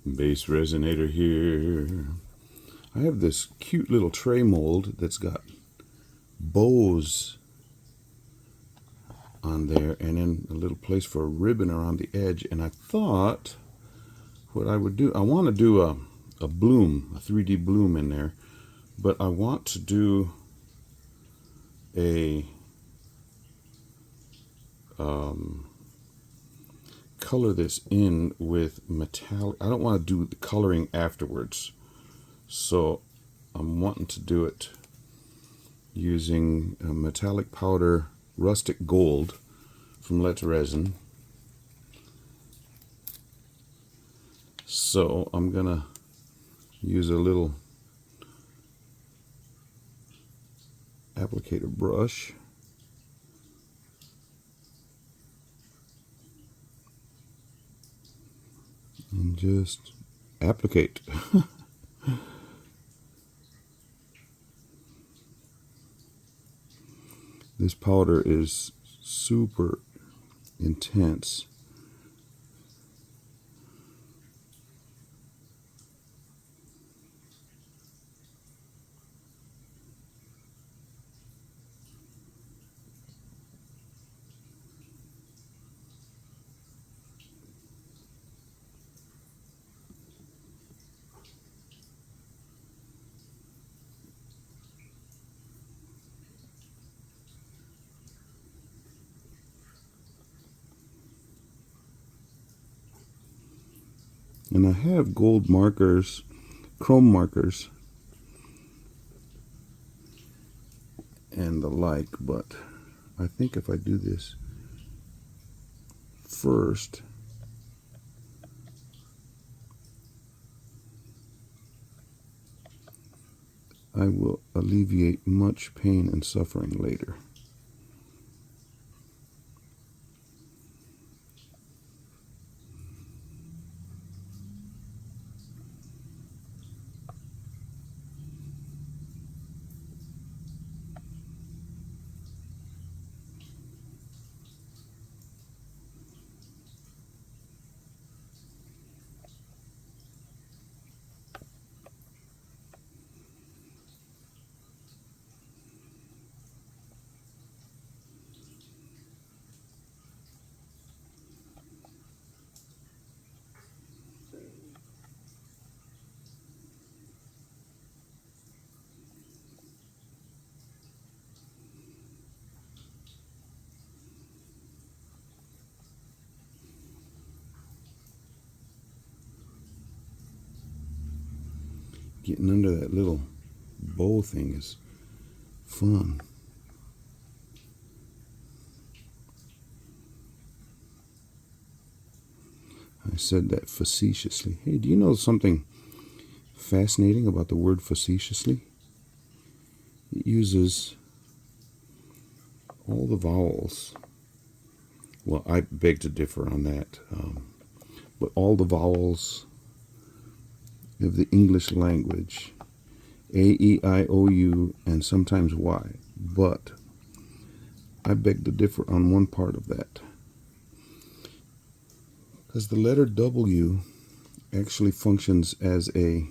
BassResinator here. I have this cute little tray mold that's got bows on there and then a little place for a ribbon around the edge, and I thought what I would do, I want to do a bloom, a 3D bloom in there, but I want to do a color this in with metallic. I don't want to do the coloring afterwards, so I'm wanting to do it using a metallic powder rustic gold from Resin. So I'm gonna use a little applicator brush and just applicate. This powder is super intense. And I have gold markers, chrome markers, and the like, but I think if I do this first, I will alleviate much pain and suffering later. Getting under that little bow thing is fun. I said that facetiously. Hey, do you know something fascinating about the word facetiously? It uses all the vowels. Well, I beg to differ on that. But all the vowels of the English language, A, E, I, O, U, and sometimes Y. But I beg to differ on one part of that. Because the letter W actually functions as a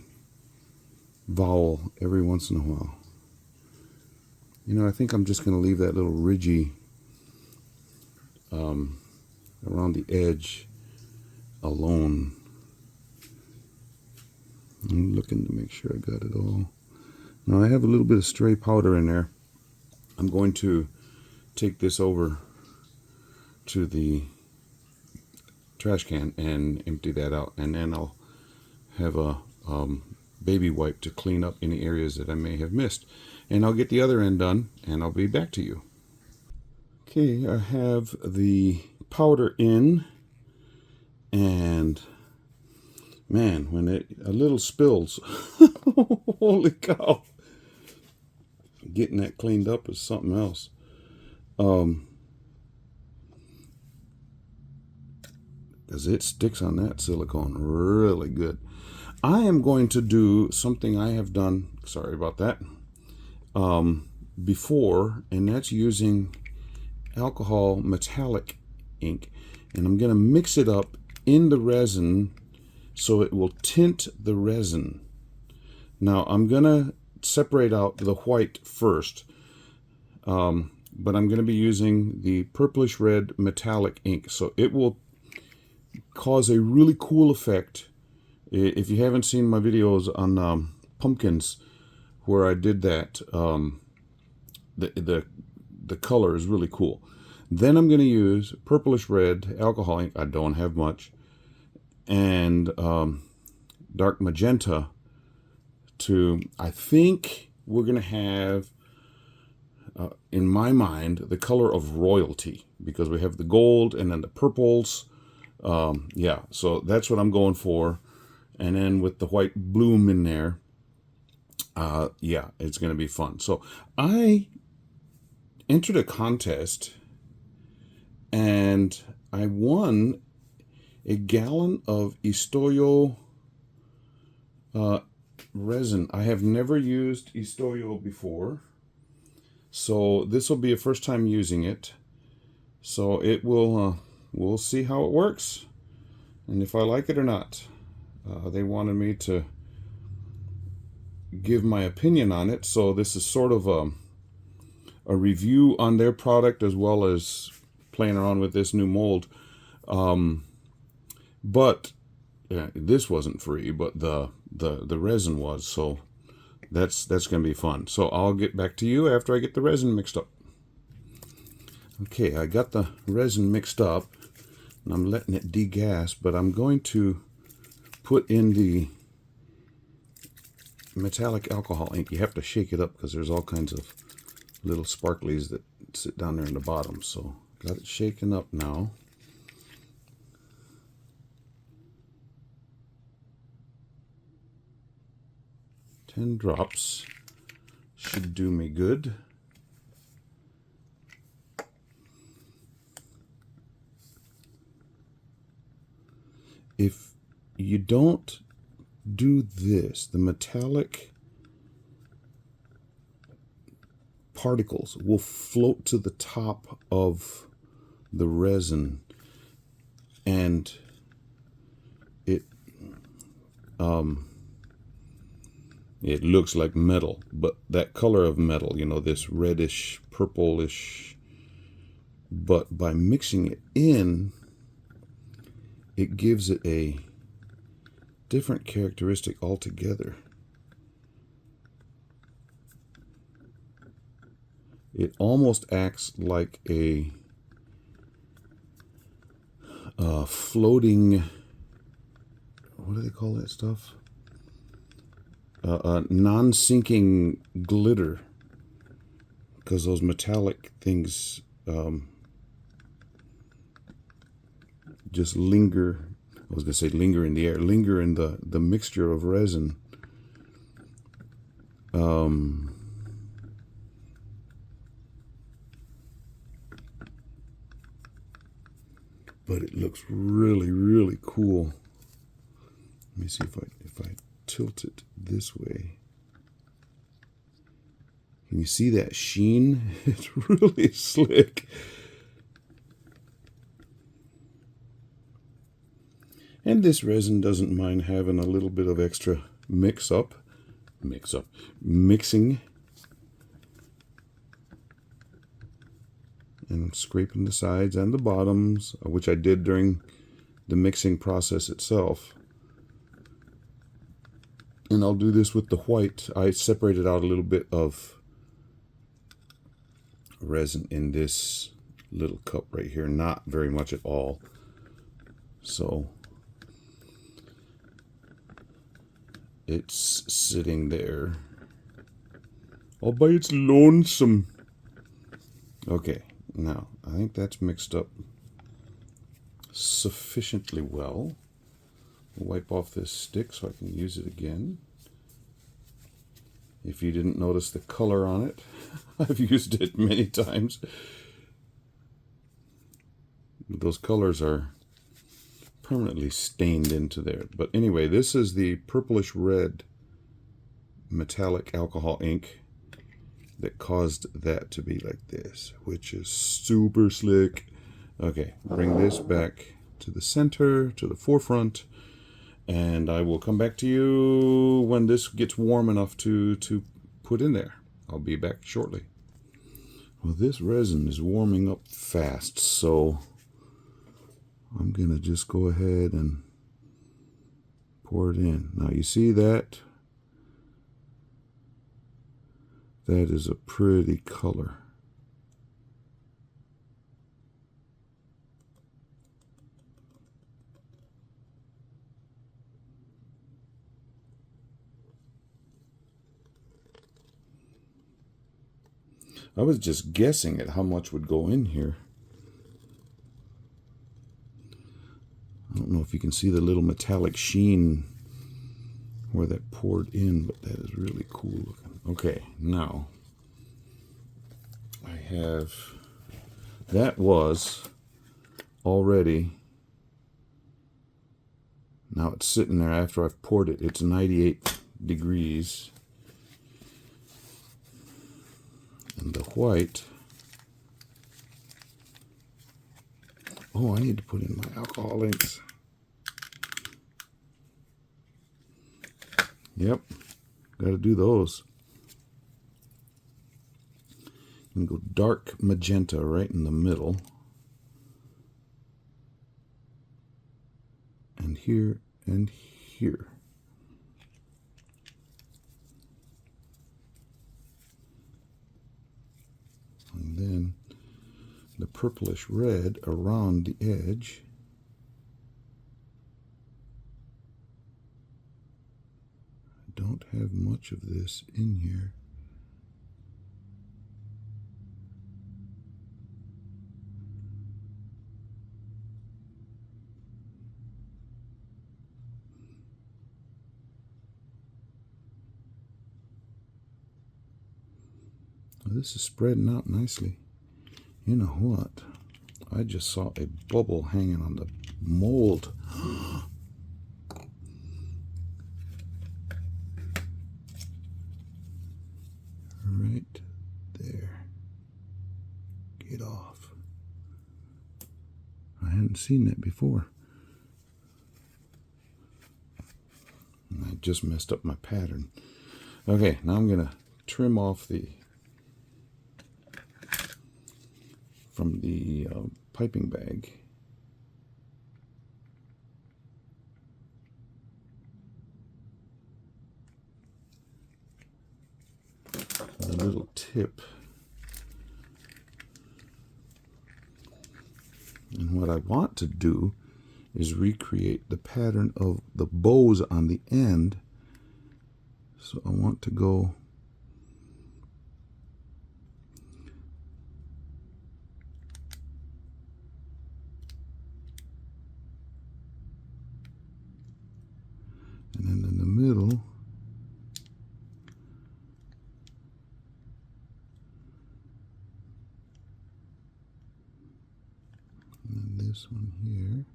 vowel every once in a while. You know, I think I'm just going to leave that little ridgy around the edge alone. I'm looking to make sure I got it all. Now I have a little bit of stray powder in there. I'm going to take this over to the trash can and empty that out, and then I'll have a baby wipe to clean up any areas that I may have missed, and I'll get the other end done and I'll be back to you. Okay, I have the powder in, and man, when it a little spills, holy cow, getting that cleaned up is something else. Because it sticks on that silicone really good. I am going to do something I have done, sorry about that, before, and that's using alcohol metallic ink, and I'm going to mix it up in the resin so it will tint the resin. Now I'm gonna separate out the white first, but I'm gonna be using the purplish red metallic ink, so it will cause a really cool effect. If you haven't seen my videos on pumpkins where I did that, the color is really cool. Then I'm going to use purplish red alcohol ink. I don't have much, and dark magenta to, I think we're going to have, in my mind, the color of royalty, because we have the gold and then the purples. Yeah, so that's what I'm going for. And then with the white bloom in there, yeah, it's going to be fun. So I entered a contest and I won a gallon of Estoyo resin. I have never used Estoyo before, so this will be a first time using it. So it will, we'll see how it works and if I like it or not. They wanted me to give my opinion on it, so this is sort of a review on their product as well as playing around with this new mold. But this wasn't free, but the resin was, so that's going to be fun. So I'll get back to you after I get the resin mixed up. Okay, I got the resin mixed up and I'm letting it degas, but I'm going to put in the metallic alcohol ink. You have to shake it up because there's all kinds of little sparklies that sit down there in the bottom. So got it shaken up now. Ten drops should do me good. If you don't do this, the metallic particles will float to the top of the resin, and it looks like metal, but that color of metal, you know, this reddish, purplish, but by mixing it in, it gives it a different characteristic altogether. It almost acts like a floating, what do they call that stuff? Non-sinking glitter, because those metallic things just linger. I was going to say linger in the air, linger in the mixture of resin. But it looks really, really cool. Let me see if I tilt it this way. Can you see that sheen? It's really slick. And this resin doesn't mind having a little bit of extra mixing. And scraping the sides and the bottoms, which I did during the mixing process itself. And I'll do this with the white. I separated out a little bit of resin in this little cup right here, not very much at all. So it's sitting there all by its lonesome. Okay, now I think that's mixed up sufficiently well. I'll wipe off this stick so I can use it again. If you didn't notice the color on it, I've used it many times. Those colors are permanently stained into there. But anyway, this is the purplish red metallic alcohol ink that caused that to be like this, which is super slick. Okay, bring this back to the center, to the forefront, And I will come back to you when this gets warm enough to put in there. I'll be back shortly. Well, this resin is warming up fast, so I'm going to just go ahead and pour it in. Now you see that? That is a pretty color. I was just guessing at how much would go in here. I don't know if you can see the little metallic sheen where that poured in, but that is really cool looking. Okay, now I have, that was already, now it's sitting there after I've poured it. It's 98 degrees. And the white, oh, I need to put in my alcohol inks. Yep, got to do those. And go dark magenta right in the middle. And here and here. And then the purplish red around the edge. I don't have much of this in here. This is spreading out nicely. You know what? I just saw a bubble hanging on the mold. Right there. Get off. I hadn't seen that before. And I just messed up my pattern. Okay, now I'm going to trim off the from the piping bag. The little tip. And what I want to do is recreate the pattern of the bows on the end. So I want to go and then in the middle and then this one here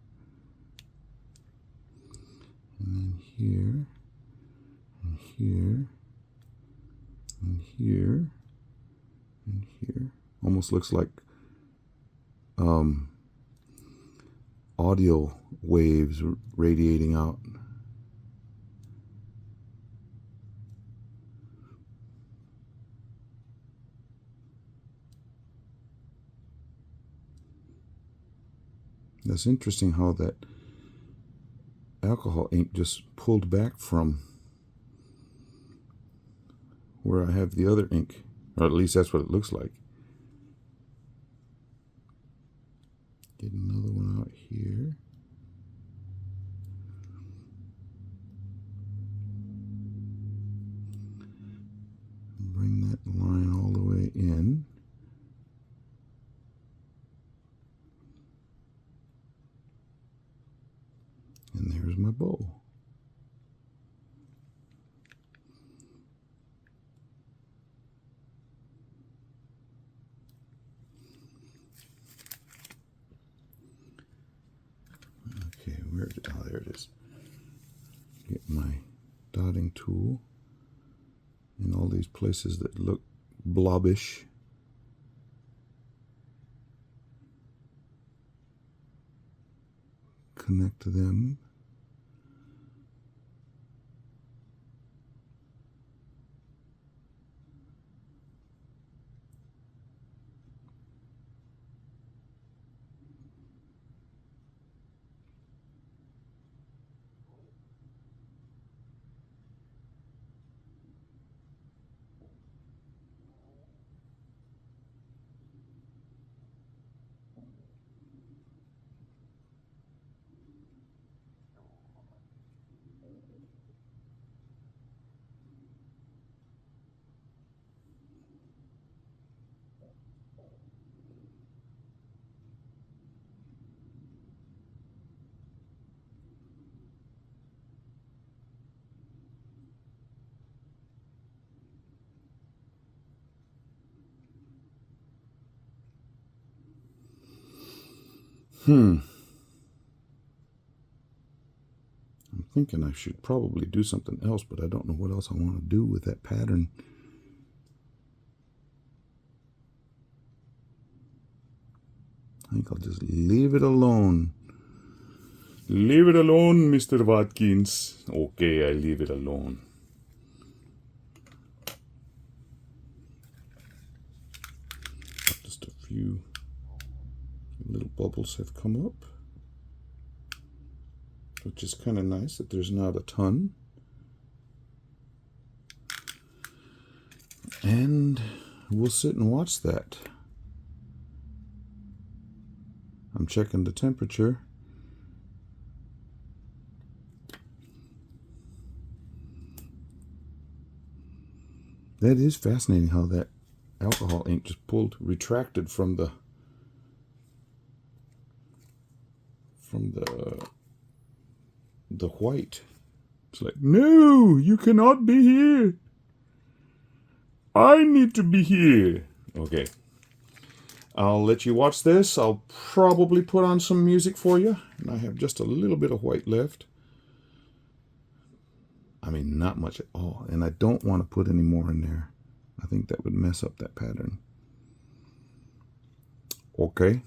and then here and here and here and here. Almost looks like audio waves radiating out. That's interesting how that alcohol ink just pulled back from where I have the other ink, or at least that's what it looks like. Get another one out here. Bring that line all the way in. And there's my bow. Okay, where is it? Oh, there it is. Get my dotting tool in all these places that look blobbish. Connect them. I'm thinking I should probably do something else, but I don't know what else I want to do with that pattern. I think I'll just leave it alone. Leave it alone, Mr. Watkins. Okay, I leave it alone. Just a few little bubbles have come up, which is kind of nice that there's not a ton. And we'll sit and watch that. I'm checking the temperature. That is fascinating how that alcohol ink just retracted from the white. It's like, no, you cannot be here. I need to be here. Okay. I'll let you watch this. I'll probably put on some music for you. And I have just a little bit of white left. I mean, not much at all. And I don't want to put any more in there. I think that would mess up that pattern. Okay.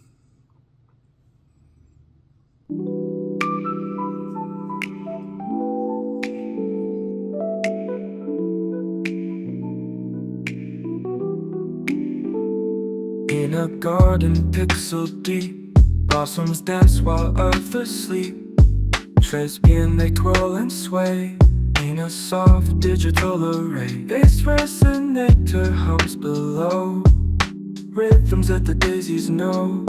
In a garden pixel deep, blossoms dance while others sleep. Trees begin, they twirl and sway in a soft digital array. BassResinator hums below, rhythms that the daisies know.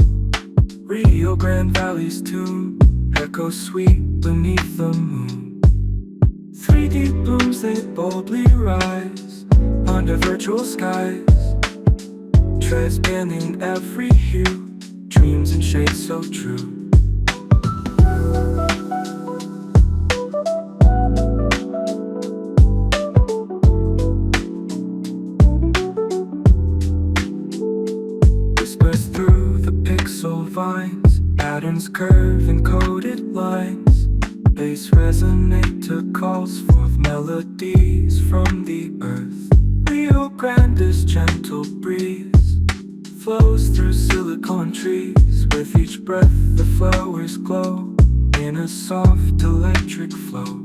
Rio Grande Valley's tune echoes sweet beneath the moon. 3D blooms, they boldly rise under virtual skies. Trees spanning every hue, dreams and shades so true. Whispers through the pixel vines, patterns curve and coded lines. BassResinator calls forth melodies from the earth. Rio Grande's gentle breeze flows through silicon trees. With each breath the flowers glow in a soft electric flow.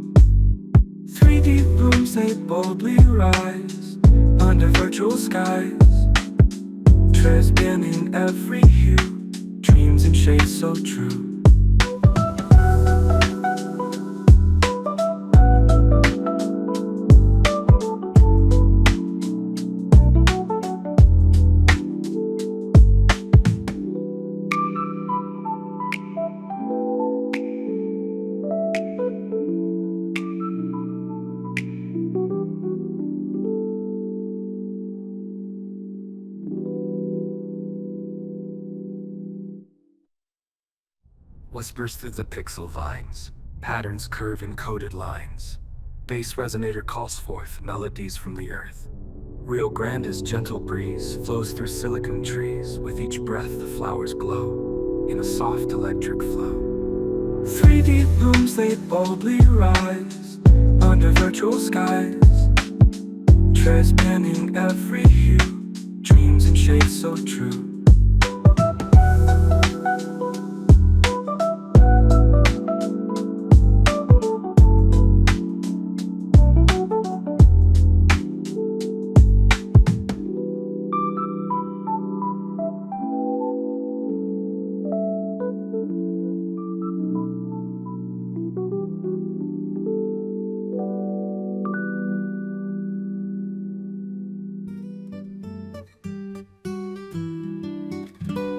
3D blooms, they boldly rise under virtual skies. Trees spanning every hue, dreams and shades so true. Whispers through the pixel vines, patterns curve in coded lines. BassResinator calls forth melodies from the earth. Rio Grande's gentle breeze flows through silicon trees. With each breath the flowers glow in a soft electric flow. 3D blooms, they boldly rise under virtual skies. Trees spanning every hue, dreams and shades so true.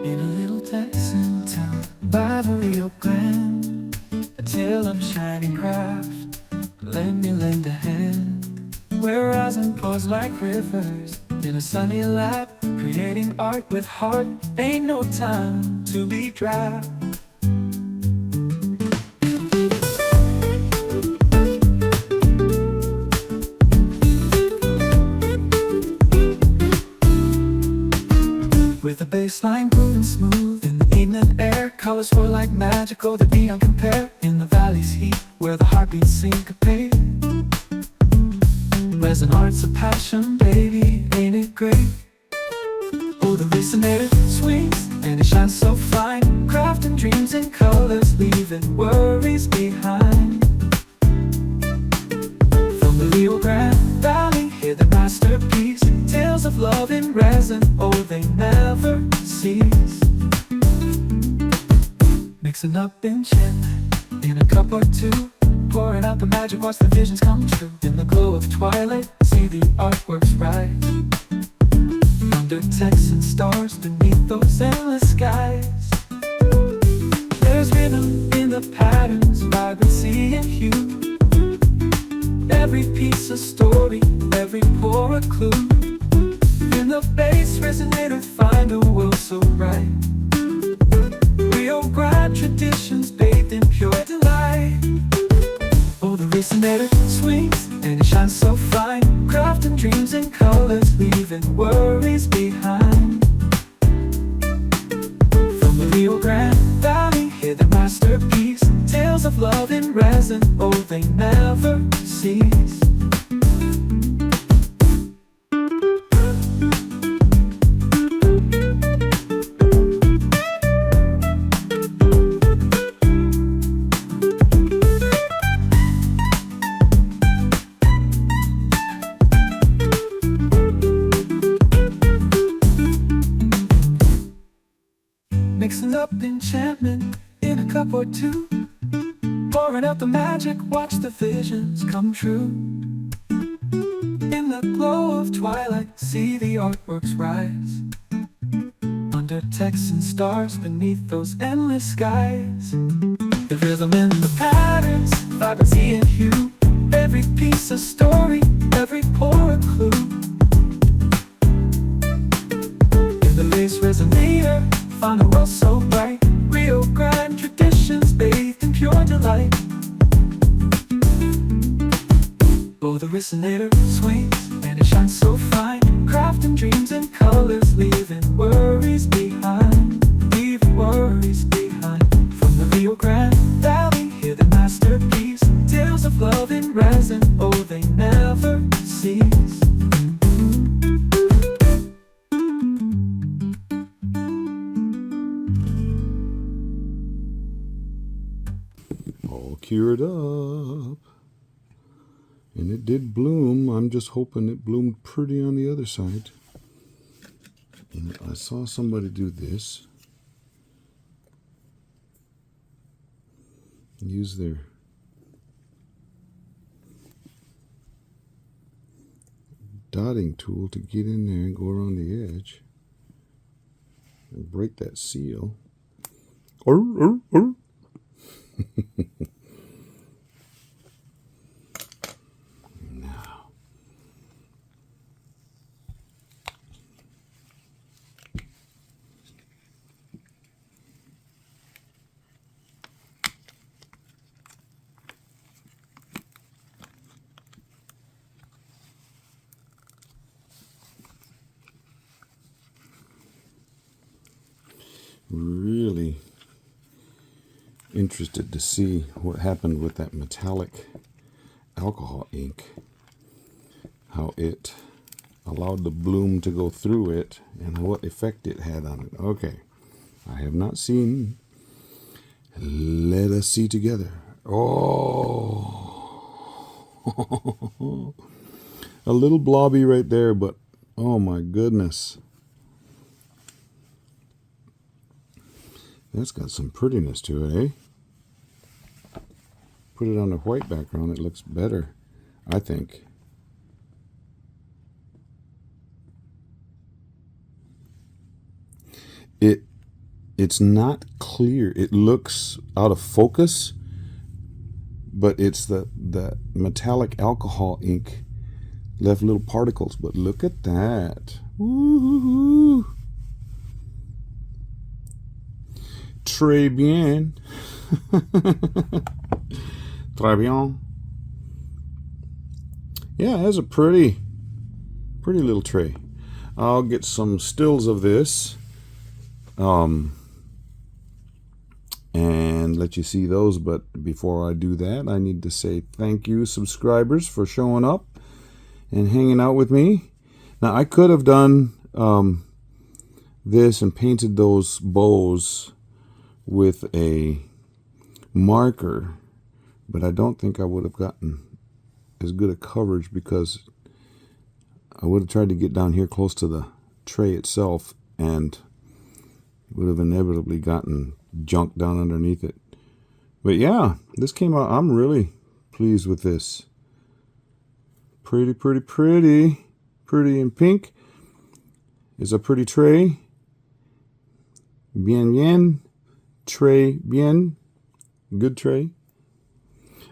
In a little Texan town by the Rio Grande, a tale of shining craft. Let me lend a hand, where resin pours like rivers in a sunny lap, creating art with heart. Ain't no time to be dry. With the bass line grooving smooth in the evening air, Colors were like magical, the neon compare in the valley's heat, where the heartbeats syncopate. Resin art's a passion, baby, ain't it great? Oh, the resonator swings, and it shines so fine, crafting dreams in colors, leaving worries behind. From the Rio Grande Valley, hear the masterpiece, tales of love in resin, oh, they never cease. Mixing up enchantment in a cup or two, pouring out the magic, watch the visions come true. In the glow of twilight, see the artworks rise, under Texan stars, beneath those endless skies. There's rhythm in the patterns, vibrancy and hue, every piece a story, every pore a clue. In the BassResinator, find a world so right, Rio Grande traditions bathed in pure delight. Oh, the resonator swings, and it shines so fine, crafting dreams in colors, leaving worries behind. From the Rio Grande Valley, hear the masterpiece, tales of love in resin, oh, they never cease. Mixing up enchantment in a cup or two, pouring out the magic, watch the visions come true. In the glow of twilight, see the artworks rise, under Texan stars, beneath those endless skies. The rhythm in the patterns, vibrancy and hue, every piece a story, every pore a clue. In the BassResinator, find a world so bright, Rio Grande traditions bathed in pure delight. Oh, the resonator swings, and it shines so fine, crafting dreams in colors, leaving worries behind, leaving worries behind. From the Rio Grande Valley, hear the masterpiece, tales of love in resin, oh, they never cease. All cured up. And it did bloom. I'm just hoping it bloomed pretty on the other side. And I saw somebody do this. Use their dotting tool to get in there and go around the edge and break that seal. Now, really interested to see what happened with that metallic alcohol ink, how it allowed the bloom to go through it and what effect it had on it. Okay, I have not seen. Let us see together. Oh, a little blobby right there, but oh my goodness, that's got some prettiness to it, eh? Put it on a white background, it looks better, I think. It's not clear. It looks out of focus, but it's the metallic alcohol ink left little particles. But look at that. Woo-hoo-hoo. Très bien. Très bien. Yeah, that's a pretty little tray. I'll get some stills of this and let you see those. But before I do that, I need to say thank you, subscribers, for showing up and hanging out with me. Now, I could have done this and painted those bows with a marker, but I don't think I would have gotten as good a coverage, because I would have tried to get down here close to the tray itself and would have inevitably gotten junk down underneath it. But yeah, this came out. I'm really pleased with this. Pretty, pretty, pretty. Pretty in pink. Is a pretty tray. Bien, bien. Tray, bien. Good tray.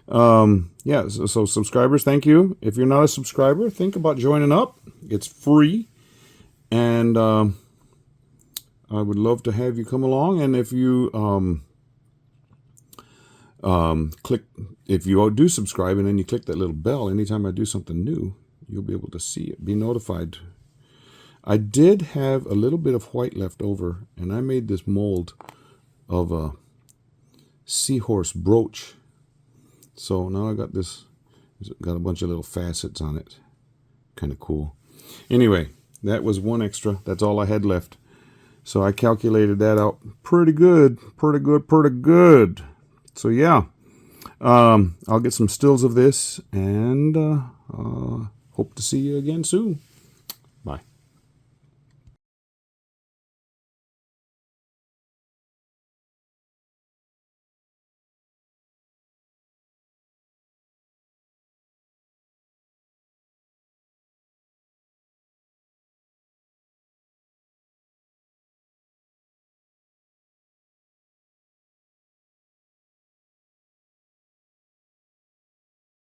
Yeah, so subscribers, thank you. If you're not a subscriber, think about joining up. It's free. And I would love to have you come along. And if you if you do subscribe and then you click that little bell, anytime I do something new, you'll be able to see it, be notified. I did have a little bit of white left over, and I made this mold of a seahorse brooch. So now I got this, got a bunch of little facets on it. Kind of cool. Anyway, that was one extra. That's all I had left. So I calculated that out pretty good. Pretty good, pretty good. So yeah, I'll get some stills of this, and hope to see you again soon. Bye.